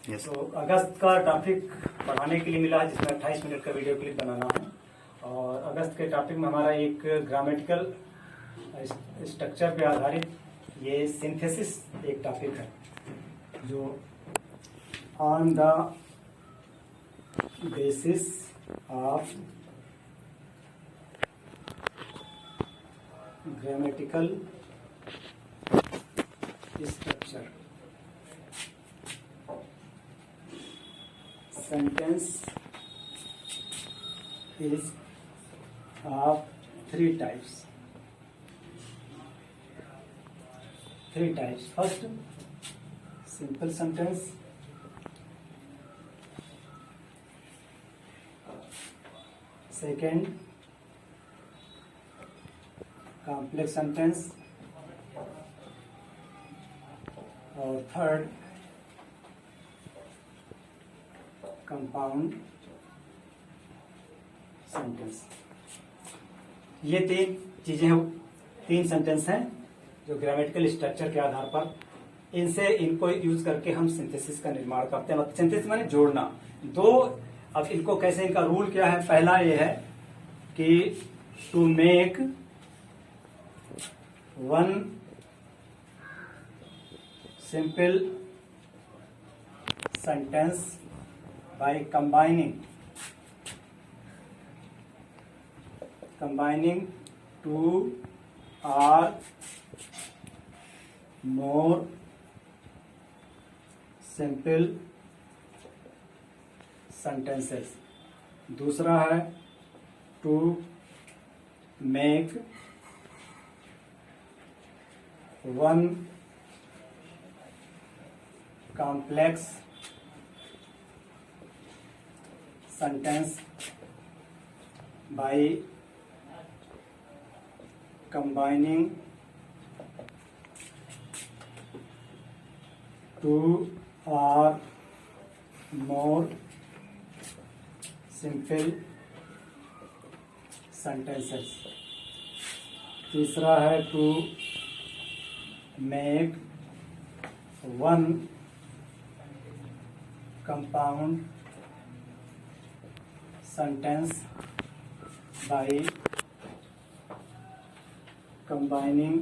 Yes. तो अगस्त का topic पढ़ाने के लिए मिला है, जिसमें 28 मिनट का वीडियो क्लिप बनाना है। और अगस्त के टॉपिक में हमारा एक ग्रामेटिकल स्ट्रक्चर पे आधारित ये सिंथेसिस एक टॉपिक है, जो on the basis of grammatical structure sentence is of three types. First, simple sentence. Second, complex sentence. और third, कंपाउंड सेंटेंस। ये तीन सेंटेंस हैं जो ग्रामेटिकल स्ट्रक्चर के आधार पर इनको यूज करके हम सिंथेसिस का निर्माण करते हैं। सिंथेसिस माने जोड़ना। अब इनको कैसे, इनका रूल क्या है? पहला ये है कि to make one simple sentence by combining two or more simple sentences। दूसरा है to make one complex sentence by combining two or more simple sentences। तीसरा है to make one compound sentence by combining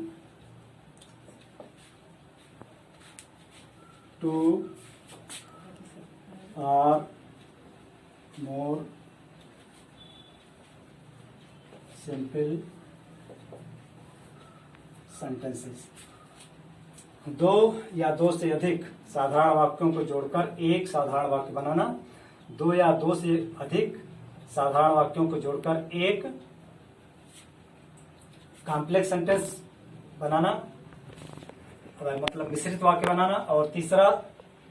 two or more simple sentences। दो या दो से अधिक साधारण वाक्यों को जोड़कर एक साधारण वाक्य बनाना। दो या दो से अधिक साधारण वाक्यों को जोड़कर एक कॉम्प्लेक्स सेंटेंस बनाना, मतलब मिश्रित वाक्य बनाना। और तीसरा,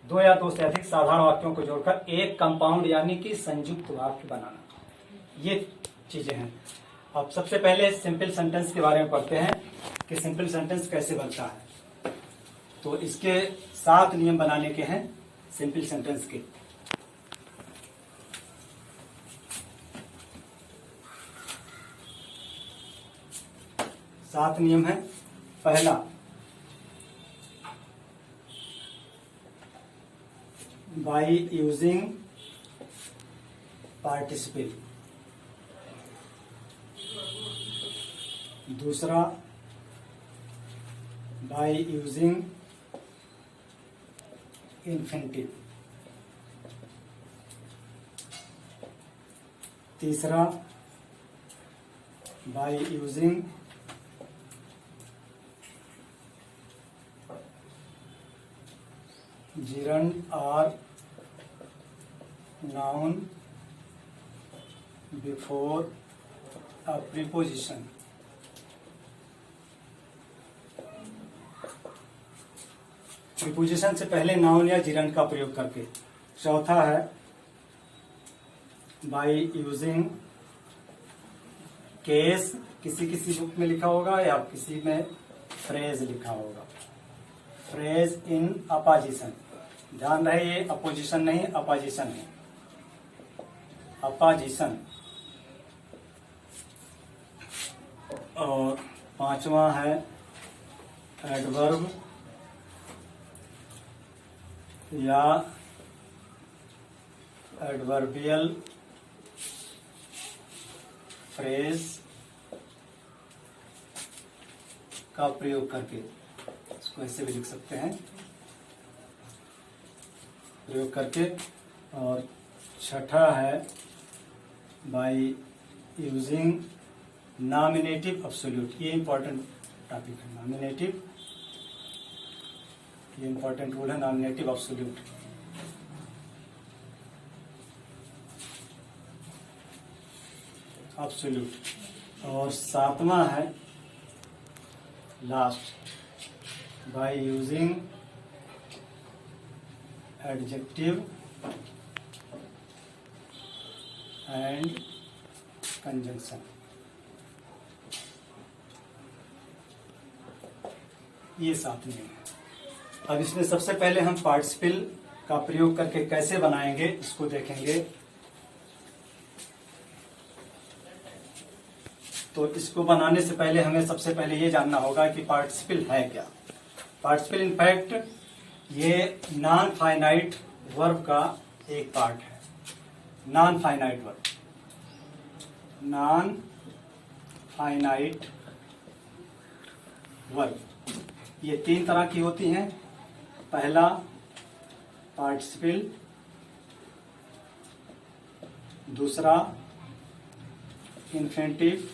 दो या दो से अधिक साधारण वाक्यों को जोड़कर एक कंपाउंड यानी कि संयुक्त वाक्य बनाना। ये चीजें हैं। अब सबसे पहले सिंपल सेंटेंस के बारे में पढ़ते हैं कि सिंपल सेंटेंस कैसे बनता है। तो इसके 7 नियम बनाने के हैं सिंपल सेंटेंस के। सात नियम है। पहला, बाय यूजिंग पार्टिसिपल। दूसरा, बाय यूजिंग इन्फिनिटिव। तीसरा, by using gerund or noun before a preposition। Preposition से पहले नाउन या जिरंड का प्रयोग करके। चौथा है बाय यूजिंग केस, किसी बुक में लिखा होगा या किसी में फ्रेज लिखा होगा। फ्रेज इन अपोजिशन, ध्यान रहे ये अपोजिशन नहीं अपोजिशन है, अपोजिशन। और पांचवा है एडवर्ब या एडवर्बियल फ्रेज का प्रयोग करके, इसको ऐसे भी लिख सकते हैं, प्रयोग करके। और छठा है बाय यूजिंग नॉमिनेटिव एब्सोल्यूट। ये इंपॉर्टेंट टॉपिक है, नॉमिनेटिव, ये इंपॉर्टेंट रूल है, नॉमिनेटिव एब्सोल्यूट। एब्सोल्यूट। और सातवां है last, by using adjective and conjunction. ये 7 नियम है। अब इसमें सबसे पहले हम पार्टिसिपल का प्रयोग करके कैसे बनाएंगे इसको देखेंगे। तो इसको बनाने से पहले हमें सबसे पहले ये जानना होगा कि पार्टिसिपल है क्या। पार्टिसिपल इनफैक्ट ये नॉन फाइनाइट वर्ब का एक पार्ट है। Non finite verb, non finite verb ये 3 तरह की होती हैं। पहला पार्टिसिपल, दूसरा इन्फिनिटिव,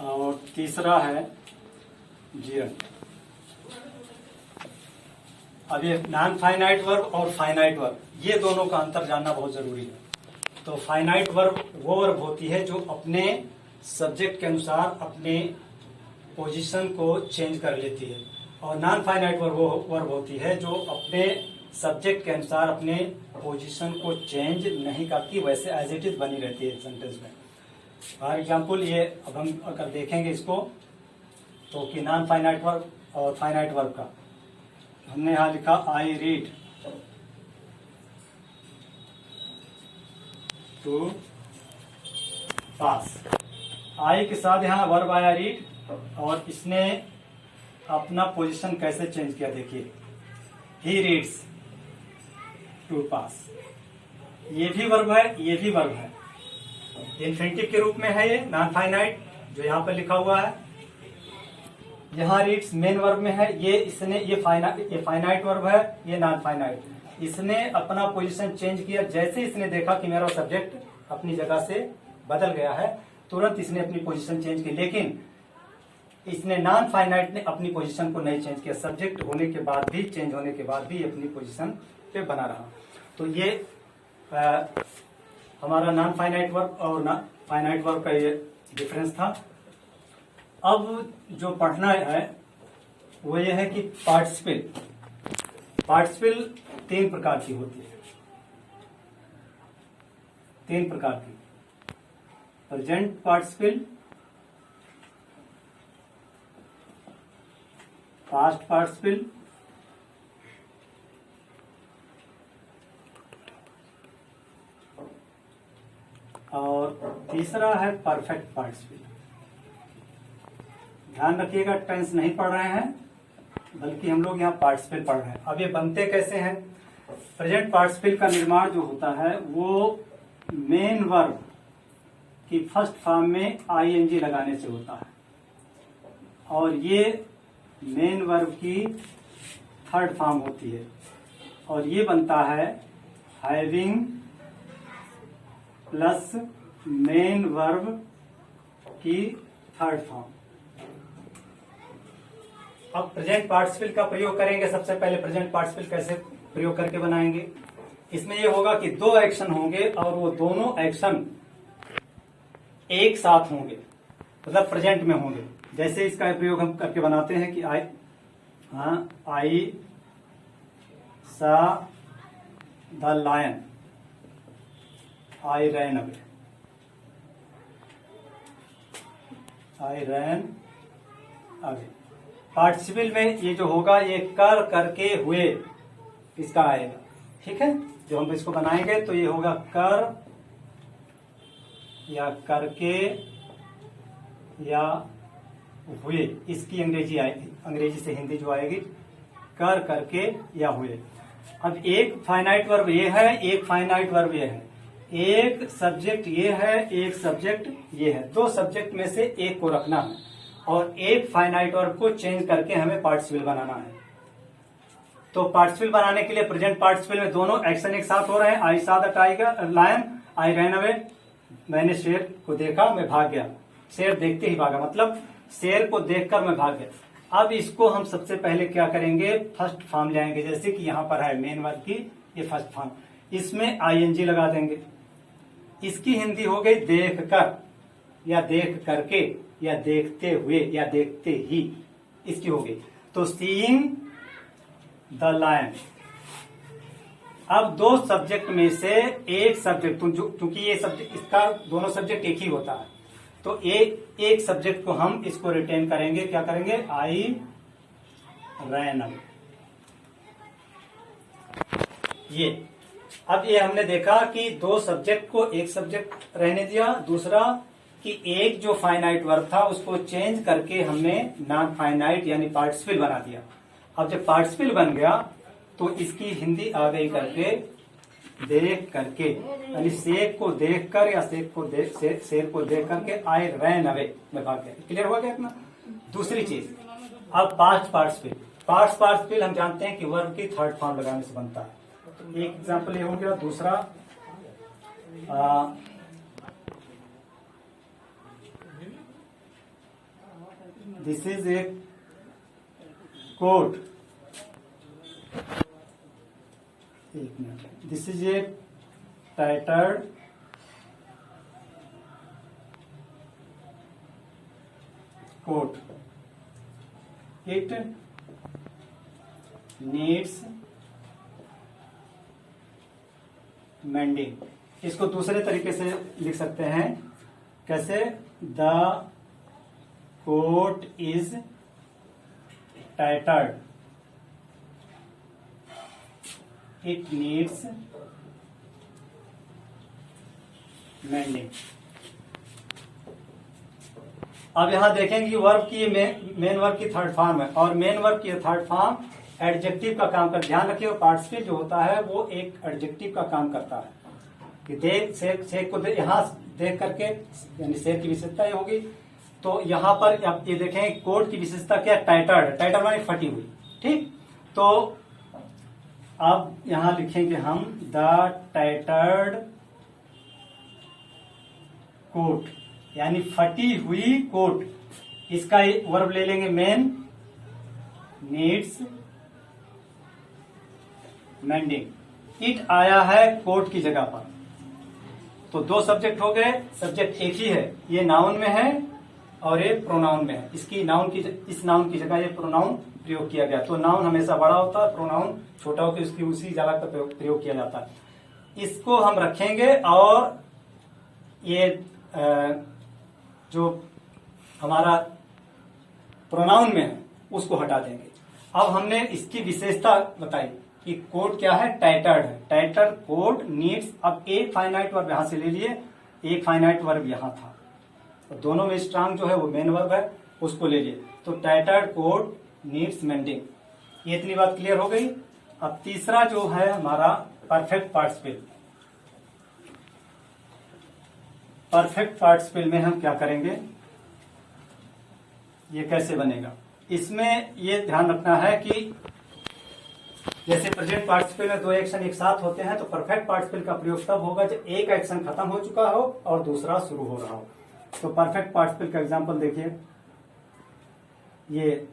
और तीसरा है जिरंट। अब ये नॉन फाइनाइट वर्ब और फाइनाइट वर्ब, ये दोनों का अंतर जानना बहुत जरूरी है। तो फाइनाइट वर्ब वो वर्ब होती है जो अपने सब्जेक्ट के अनुसार अपने पोजीशन को चेंज कर लेती है, और नॉन फाइनाइट वर्ब वो वर्ब होती है जो अपने सब्जेक्ट के अनुसार अपने पोजीशन को चेंज नहीं करती, वैसे एज इट इज बनी रहती है सेंटेंस में। फॉर एग्जाम्पल ये अब हम अगर देखेंगे इसको तो कि नॉन फाइनाइट वर्ब और फाइनाइट वर्ब का, हमने यहां लिखा आई रीड टू पास। आई के साथ यहां वर्ब आया रीड, और इसने अपना पोजीशन कैसे चेंज किया देखिए, ही रीड्स टू पास। ये भी वर्ब है, ये भी वर्ब है, इन्फिनिटिव के रूप में है ये नॉन फाइनाइट जो यहाँ पर लिखा हुआ है। यहाँ रीड्स मेन वर्ब में है, ये इसने ये फाइनाइट वर्ब है, ये नॉन फाइनाइट। इसने अपना पोजीशन चेंज किया, जैसे इसने देखा कि मेरा सब्जेक्ट अपनी जगह से बदल गया है, तुरंत इसने अपनी पोजीशन चेंज की। लेकिन इसने नॉन फाइनाइट ने अपनी पोजीशन को नहीं चेंज किया, सब्जेक्ट होने के बाद भी, चेंज होने के बाद भी अपनी पोजीशन पे बना रहा। तो ये हमारा नॉन फाइनाइट वर्ब और फाइनाइट वर्ब का ये डिफरेंस था। अब जो पढ़ना है वो ये है कि पार्टिसिपल 3 प्रकार की होती है, 3 प्रकार की। प्रेजेंट पार्टिसिपल, पास्ट पार्टिसिपल, और तीसरा है परफेक्ट पार्टिसिपल। ध्यान रखिएगा, टेंस नहीं पढ़ रहे हैं बल्कि हम लोग यहाँ पार्टिसिपल पढ़ रहे हैं। अब ये बनते कैसे हैं? प्रेजेंट पार्टिसिपल का निर्माण जो होता है वो मेन वर्ब की फर्स्ट फॉर्म में आईएनजी लगाने से होता है, और ये मेन वर्ब की थर्ड फॉर्म होती है, और ये बनता है हैविंग प्लस मेन वर्ब की थर्ड फॉर्म। अब प्रेजेंट पार्टिसिपल का प्रयोग करेंगे। सबसे पहले प्रेजेंट पार्टिसिपल कैसे प्रयोग करके बनाएंगे? इसमें यह होगा कि 2 एक्शन होंगे और वो दोनों एक्शन एक साथ होंगे, मतलब प्रेजेंट में होंगे। जैसे इसका प्रयोग हम करके बनाते हैं कि I saw the lion, I ran away, I ran away. Participle में ये जो होगा ये कर करके हुए इसका आएगा, ठीक है। जो हम इसको बनाएंगे तो ये होगा कर या करके या हुए, इसकी अंग्रेजी आएगी, अंग्रेजी से हिंदी जो आएगी कर करके या हुए। अब एक फाइनाइट वर्ब ये है, एक फाइनाइट वर्ब ये है, एक सब्जेक्ट ये है, एक सब्जेक्ट ये है। दो सब्जेक्ट में से एक को रखना है और एक फाइनाइट वर्ब को चेंज करके हमें पार्टिसिपल बनाना है। तो पार्टिसिपल बनाने के लिए प्रेजेंट पार्टिसिपल में दोनों एक्शन एक साथ हो रहे हैं। I saw the tiger lion, I ran away, मैंने शेर को देखा, मैं भाग गया। शेर देखते ही भागा, मतलब शेर को देखकर मैं भाग गया। अब इसको हम सबसे पहले क्या करेंगे, फर्स्ट फॉर्म ले आएंगे। जैसे कि यहां पर है मेन वर्ब की ये फर्स्ट फॉर्म, इसमें आईएनजी लगा देंगे। इसकी हिंदी हो गई देख कर या देख करके या देखते हुए या देखते ही, इसकी हो गई। तो सीइंग द लायन। अब दो सब्जेक्ट में से एक सब्जेक्ट, क्योंकि ये सब्जेक्ट इसका दोनों सब्जेक्ट एक ही होता है, तो एक सब्जेक्ट को हम इसको रिटेन करेंगे। क्या करेंगे, आई रैन अवे। ये अब ये हमने देखा कि दो सब्जेक्ट को एक सब्जेक्ट रहने दिया, दूसरा कि एक जो फाइनाइट वर्ब था उसको चेंज करके हमने नॉन फाइनाइट यानी पार्टिसिपल बना दिया। अब जब पार्टिसिपल बन गया तो इसकी हिंदी आ गई करके देख करके, यानी शेर को देख कर या शेर को देख करके आई रैन अवे, मैं भाग गया। क्लियर हो गया इतना। दूसरी चीज, अब पास्ट पार्टिसिपल। पास्ट पार्टिसिपल हम जानते हैं कि वर्ब की थर्ड फॉर्म लगाने से बनता है। एक एग्जाम्पल ये हो गया। दूसरा, दिस इज ए कोट, एक minute, this is a tattered coat, it needs mending. इसको दूसरे तरीके से लिख सकते हैं, कैसे, the coat is tattered, it needs mending. अब यहां देखेंगे कि वर्ब की मेन वर्ब की थर्ड फॉर्म है और मेन वर्ब की थर्ड फॉर्म एडजेक्टिव का काम कर। ध्यान रखिए, पार्टिसिपल जो होता है वो एक एडजेक्टिव का काम करता है। कि देख, शेर को यहां देख करके, यानी शेर की विशेषता ये होगी। तो यहां पर आप ये देखें, कोट की विशेषता क्या, टाइटर्ड। टाइटर्ड माने फटी हुई, ठीक। तो अब यहां लिखेंगे हम द टाइटर्ड कोट, यानी फटी हुई कोट। इसका वर्ब ले लेंगे मेन, नीड्स मेंडिंग। इट आया है कोट की जगह पर, तो दो सब्जेक्ट हो गए। सब्जेक्ट एक ही है, ये नाउन में है और ये प्रोनाउन में है। इसकी नाउन की, इस नाउन की जगह ये प्रोनाउन प्रयोग किया गया। तो नाउन हमेशा बड़ा होता है, प्रोनाउन छोटा होकर उसकी उसी जगह पर प्रयोग किया जाता है। इसको हम रखेंगे और ये जो हमारा प्रोनाउन में है उसको हटा देंगे। अब हमने इसकी विशेषता बताई कि कोट क्या है, टाइटर्ड है। Tattered coat needs. अब एक फाइनाइट वर्ब यहां से ले लिए, एक फाइनाइट वर्ब यहां था, तो दोनों में स्ट्रांग जो है वो मेन वर्ब है, उसको ले लिए। तो टाइटर्ड कोट नीड्स मेंडिंग। ये इतनी बात क्लियर हो गई। अब तीसरा जो है हमारा परफेक्ट पार्टिसिपल। परफेक्ट पार्टिसिपल में हम क्या करेंगे, ये कैसे बनेगा, इसमें ये ध्यान रखना है कि जैसे प्रेजेंट पार्टिसिपल में दो एक्शन एक साथ होते हैं, तो परफेक्ट पार्टिसिपल का प्रयोग तब होगा जब एक एक्शन खत्म हो चुका हो और दूसरा शुरू हो रहा हो। तो परफेक्ट पार्टिसिपल का एग्जांपल देखिए, ये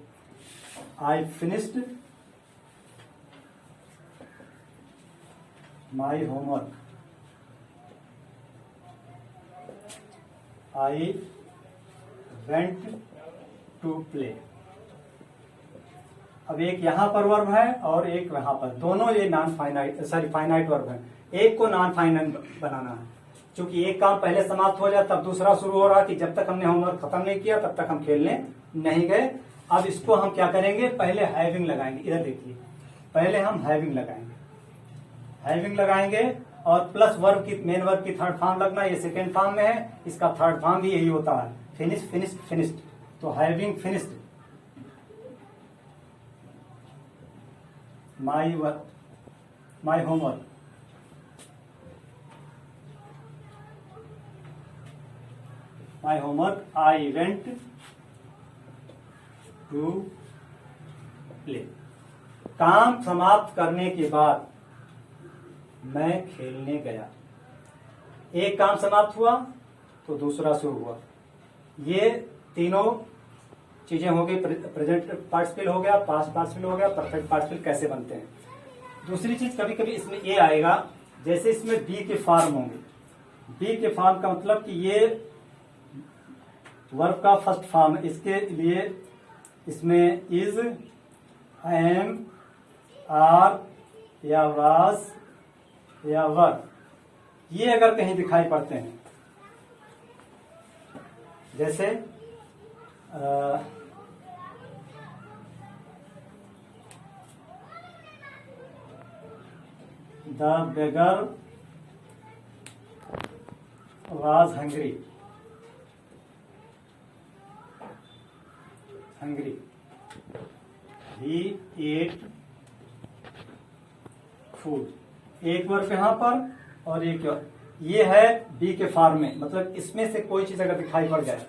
I finished my homework, I went to play. अब एक यहां पर वर्ब है और एक वहां पर, दोनों ये नॉन फाइनाइट फाइनाइट वर्ब है। एक को नॉन फाइनाइट बनाना है, क्योंकि एक काम पहले समाप्त हो जाए तब दूसरा शुरू हो रहा कि जब तक हमने होमवर्क खत्म नहीं किया तब तक हम खेलने नहीं गए। अब इसको हम क्या करेंगे, पहले हैविंग लगाएंगे। इधर देखिए, पहले हम हैविंग लगाएंगे और प्लस वर्ब की, मेन वर्ब की थर्ड फॉर्म लगना। ये सेकेंड फॉर्म में है, इसका थर्ड फॉर्म भी यही होता है, फिनिश फिनिश्ड फिनिश्ड। तो having finished my work, my homework, my homework, I went to play. काम समाप्त करने के बाद मैं खेलने गया। एक काम समाप्त हुआ तो दूसरा शुरू हुआ। ये तीनों चीजें हो गई। प्रेजेंट पार्टिसिपल हो गया, पास्ट पार्टिसिपल हो गया, परफेक्ट पार्टिसिपल कैसे बनते हैं। दूसरी चीज, कभी कभी इसमें ये आएगा, जैसे इसमें बी के फॉर्म होंगे। बी के फॉर्म का मतलब कि ये वर्ब का फर्स्ट फॉर्म है। इसके लिए इसमें इज, एम, आर या वाज या वर, ये अगर कहीं दिखाई पड़ते हैं, जैसे the beggar was hungry, hungry, he ate food. एक वर्ब यहाँ पर और एक ये है बी के फॉर्म में, मतलब इसमें से कोई चीज अगर दिखाई पड़ जाए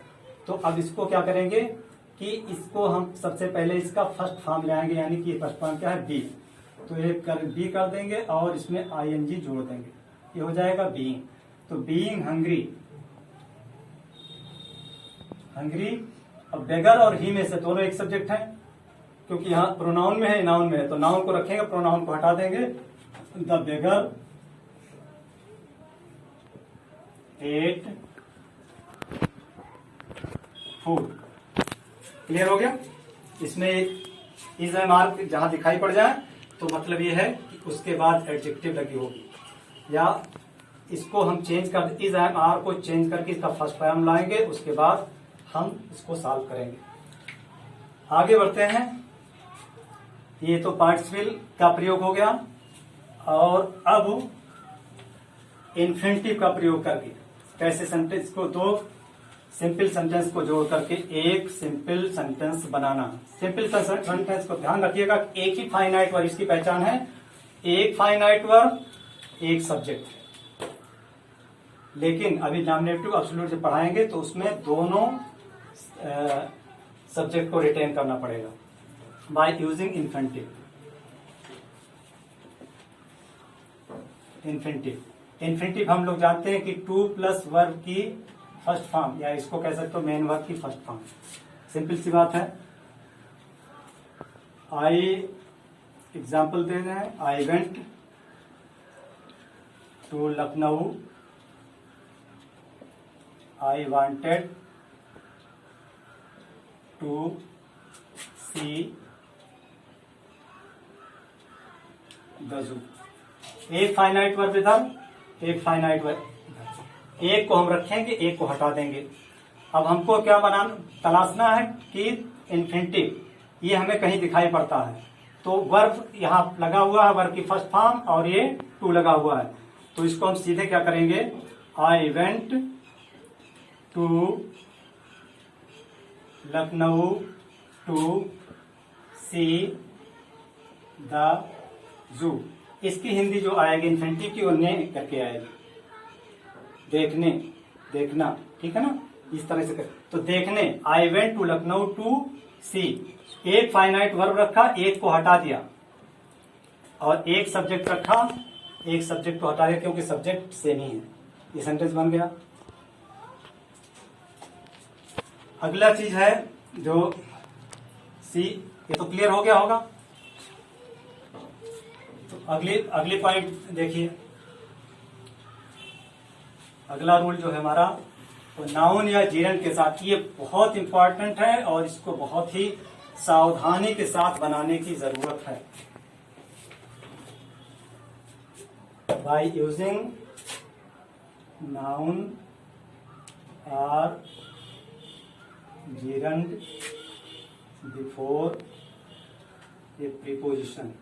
तो अब इसको क्या करेंगे कि इसको हम सबसे पहले इसका फर्स्ट फॉर्म ले आएंगे, यानी कि फर्स्ट फॉर्म क्या है, बी। तो ये बी कर देंगे और इसमें आईएनजी जोड़ देंगे, ये हो जाएगा बीइंग। तो बीइंग हंग्री, हंग्री। अब बेगर और ही में से दोनों एक सब्जेक्ट है, क्योंकि यहाँ प्रोनाउन में है, नाउन में है, तो नाउन को रखेंगे, प्रोनाउन को हटा देंगे। The beggar ate food. Clear हो गया। इसमें इज एम आर जहां दिखाई पड़ जाए तो मतलब ये है कि उसके बाद एडजेक्टिव लगी होगी, या इसको हम चेंज कर, इज एम आर को चेंज करके इसका फर्स्ट फॉर्म लाएंगे, उसके बाद हम इसको सॉल्व करेंगे। आगे बढ़ते हैं। ये तो पार्टिसिपल का प्रयोग हो गया, और अब इन्फिनिटिव का प्रयोग करके कैसे सेंटेंस को, दो सिंपल सेंटेंस को जोड़ करके एक सिंपल सेंटेंस बनाना। सिंपल सेंटेंस को ध्यान रखिएगा, एक ही फाइनाइट वर्ब इसकी पहचान है, एक फाइनाइट वर्ब एक सब्जेक्ट। लेकिन अभी नॉमिनेटिव एब्सोल्यूट जब पढ़ाएंगे तो उसमें दोनों सब्जेक्ट को रिटेन करना पड़ेगा बाय यूजिंग इन्फिनिटिव। इन्फिनिटिव हम लोग जानते हैं कि टू प्लस वर्ब की फर्स्ट फॉर्म, या इसको कह सकते हो मेन वर्ब की फर्स्ट फॉर्म। सिंपल सी बात है। आई एग्जाम्पल दे रहे हैं, I went to Lucknow, I wanted to see the zoo. एक फाइनाइट वर्ब इधर, एक फाइनाइट वर्ब, एक को हम रखेंगे, एक को हटा देंगे। अब हमको क्या तलाशना है कि इन्फिनिटिव ये हमें कहीं दिखाई पड़ता है, तो वर्ब यहाँ लगा हुआ है, वर्ब की फर्स्ट फॉर्म, और ये टू लगा हुआ है, तो इसको हम सीधे क्या करेंगे, I went to Lucknow to see the zoo. इसकी हिंदी जो आएगी इन्फिनिटिव की, वो ने करके आएगी, देखने, देखना, ठीक है ना, इस तरह से कर। तो देखने, I went to Lucknow to see, एक फाइनाइट वर्ब रखा, एक को हटा दिया, और एक सब्जेक्ट रखा, एक सब्जेक्ट को हटा दिया, क्योंकि सब्जेक्ट सेम ही है। ये सेंटेंस बन गया। अगला चीज है जो सी, ये तो क्लियर हो गया होगा। तो अगली पॉइंट देखिए, अगला रूल जो है हमारा, तो नाउन या जीरन के साथ, ये बहुत इंपॉर्टेंट है और इसको बहुत ही सावधानी के साथ बनाने की जरूरत है। By using noun or gerund before a preposition.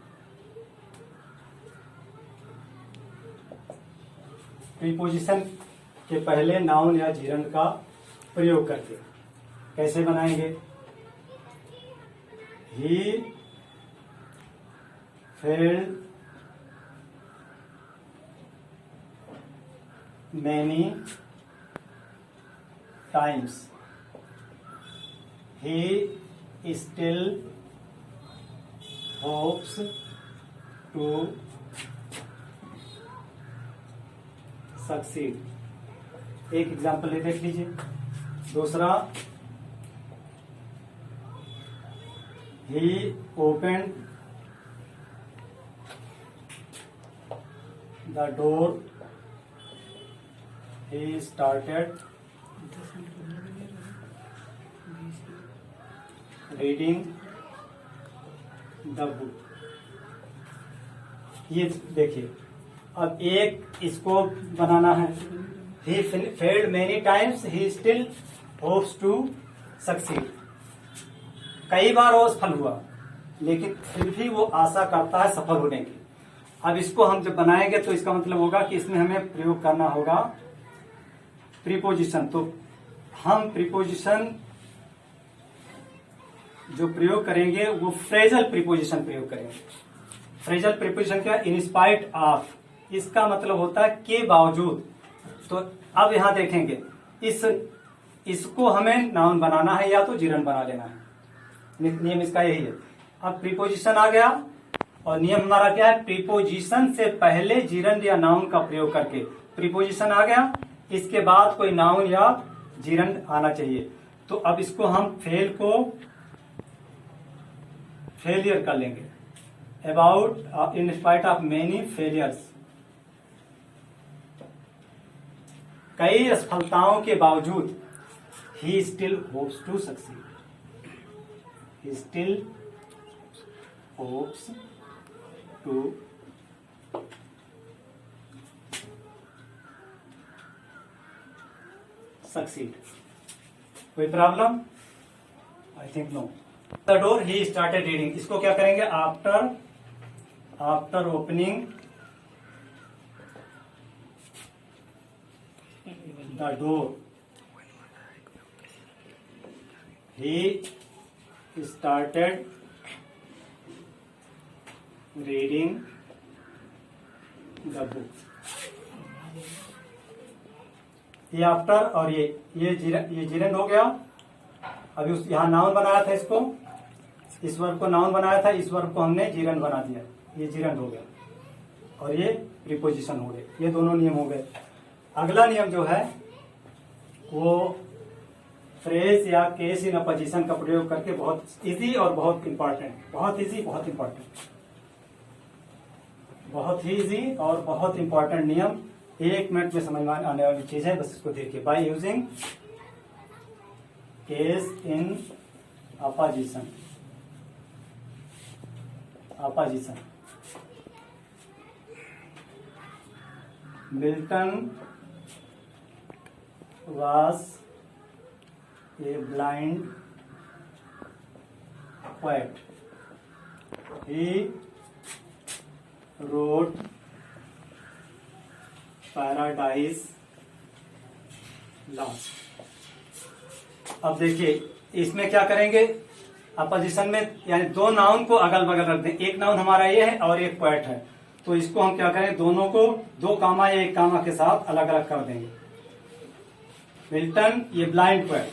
Preposition के पहले नाउन या जीरंड का प्रयोग करके कैसे बनाएंगे, ही filled many times. He still hopes to succeed. एक एग्जाम्पल देख लीजिए। दूसरा, he opened the door. He started reading the book. ये देखिए, अब एक इसको बनाना है। He failed many times, he still hopes to succeed. कई बार वो सफल हुआ, लेकिन फिर भी वो आशा करता है सफल होने की। अब इसको हम जब बनाएंगे तो इसका मतलब होगा कि इसमें हमें प्रयोग करना होगा प्रीपोजिशन। तो हम प्रीपोजिशन जो प्रयोग करेंगे वो फ्रेजल प्रीपोजिशन प्रयोग करेंगे। फ्रेजल प्रीपोजिशन क्या? इन स्पाइट ऑफ, इसका मतलब होता है के बावजूद। तो अब यहां देखेंगे, इसको हमें नाउन बनाना है या तो जिरन बना लेना है। नियम इसका यही है। अब प्रीपोजिशन आ गया और नियम हमारा क्या है? प्रीपोजिशन से पहले जिरन या नाउन का प्रयोग करके, प्रीपोजिशन आ गया, इसके बाद कोई नाउन या जिरन आना चाहिए। तो अब इसको हम फेल को फेलियर कर लेंगे। About, in spite of many failures, कई असफलताओं के बावजूद, he still hopes to succeed. He still hopes to succeed. कोई problem? I think no. The door he started reading, इसको क्या करेंगे? After opening the door he started reading the book. ये after और ये जिरन हो गया। अभी उस यहाँ नाउन बनाया था, इसको, इस वर्ब को नाउन बनाया था, इस वर्ब को हमने जिरन बना दिया, ये जिरन हो गया और ये प्रीपोजिशन हो गए। ये दोनों नियम हो गए। अगला नियम जो है वो फ्रेज या केस इन अपोजिशन का प्रयोग करके बहुत इजी और बहुत इंपॉर्टेंट, बहुत इजी बहुत इंपॉर्टेंट, बहुत ही इजी और बहुत इंपॉर्टेंट नियम, 1 मिनट में समझ में आने वाली चीज है। बस इसको देखिए। By using case in opposition, opposition, Milton was a blind poet. He wrote Paradise Lost. अब देखिए इसमें क्या करेंगे? अपोजिशन में यानी दो नाउन को अगल बगल रख दें। एक नाउन हमारा ये है और एक पोएट है, तो इसको हम क्या करें? दोनों को दो कामा या एक कामा के साथ अलग अलग कर देंगे। मिल्टन ये ब्लाइंड पोएट,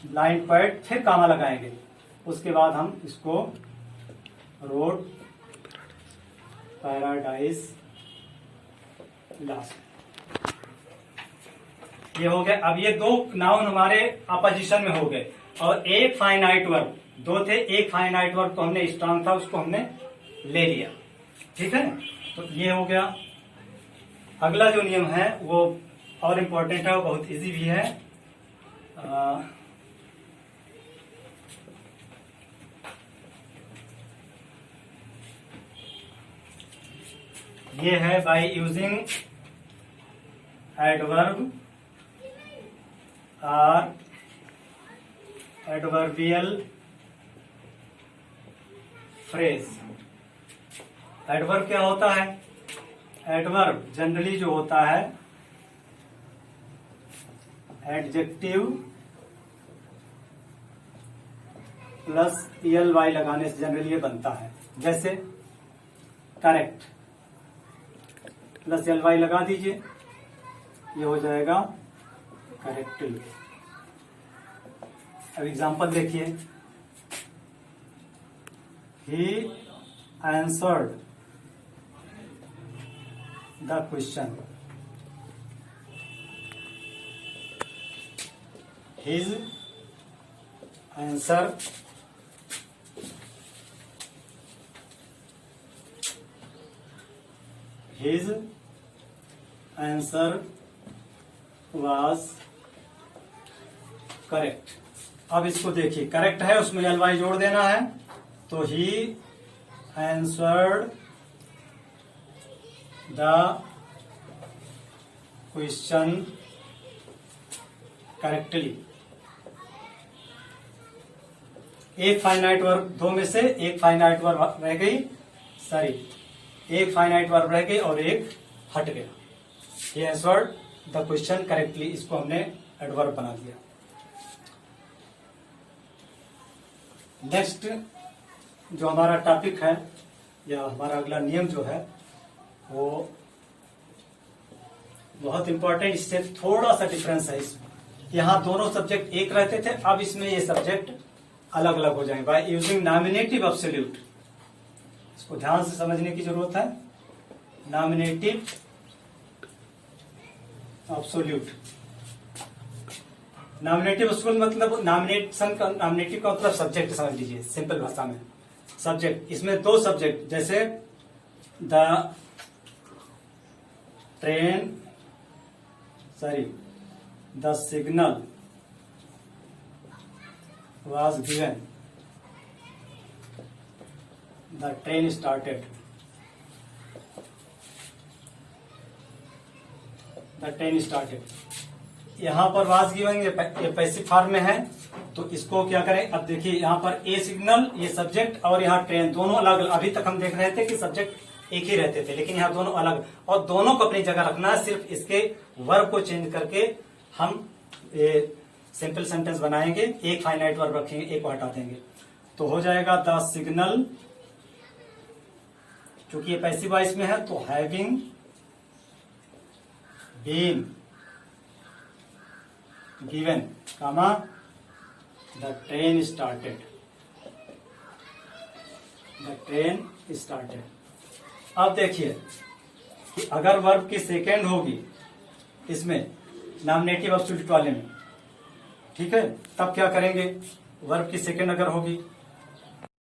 ब्लाइंड पोएट, फिर कामा लगाएंगे, उसके बाद हम इसको रोड पैराडाइज लास्ट, ये हो गया। अब ये दो नाउन हमारे अपोजिशन में हो गए और एक फाइनाइट वर्ब, दो थे, एक फाइनाइट वर्ब तो हमने स्ट्रांग था उसको हमने ले लिया, ठीक है। तो ये हो गया। अगला जो नियम है वो और इम्पोर्टेंट है, वो बहुत इजी भी है। ये है बाय यूजिंग एडवर्ब और एडवर्बियल फ्रेज। एडवर्ब क्या होता है? एडवर्ब जनरली जो होता है एडजेक्टिव प्लस ELY लगाने से जनरली ये बनता है। जैसे करेक्ट, प्लस एल वाई लगा दीजिए, ये हो जाएगा करेक्टली। अब एग्जांपल देखिए, he answered the question, his answer his answer was correct. अब इसको देखिए, करेक्ट है, उसमें एल वाई जोड़ देना है, तो he answered the question correctly. एक फाइनाइट वर्ब, दो में से एक फाइनाइट वर्ब रह गई, सॉरी एक फाइनाइट वर्ब रह गई और एक हट गया। He answered the question correctly, इसको हमने एडवर्ब बना दिया। नेक्स्ट जो हमारा टॉपिक है या हमारा अगला नियम जो है वो बहुत इंपॉर्टेंट, इससे थोड़ा सा डिफरेंस है इसमें। यहाँ दोनों सब्जेक्ट एक रहते थे, अब इसमें ये सब्जेक्ट अलग अलग हो जाएंगे बाय यूजिंग नॉमिनेटिव एब्सोल्यूट। इसको ध्यान से समझने की जरूरत है। नॉमिनेटिव एब्सोल्यूट, नॉमिनेटिव एब्सोल्यूट मतलब नॉमिनेटिव का मतलब सब्जेक्ट समझ लीजिए सिंपल भाषा में। सब्जेक्ट, इसमें दो सब्जेक्ट, जैसे the train, sorry the signal was given, the train started, the train started। यहाँ पर was given ये पैसिव फॉर्म में है, तो इसको क्या करें। अब देखिए यहाँ पर ए सिग्नल, ये सब्जेक्ट, और यहाँ ट्रेन, दोनों अलग अलग। अभी तक हम देख रहे थे कि सब्जेक्ट एक ही रहते थे, लेकिन यहाँ दोनों अलग, और दोनों को अपनी जगह रखना है। सिर्फ इसके वर्ब को चेंज करके हम सिंपल सेंटेंस बनाएंगे, एक फाइनाइट वर्ब रखेंगे, एक को हटा देंगे, तो हो जाएगा द सिग्नल, चूंकि ये पैसिव वॉइस में है तो having been given, comma the train started, the train started. अब देखिए कि अगर वर्ब की सेकेंड होगी इसमें नॉमिनेटिव एब्सोल्यूट वाले में, ठीक है, तब क्या करेंगे। वर्ब की सेकेंड अगर होगी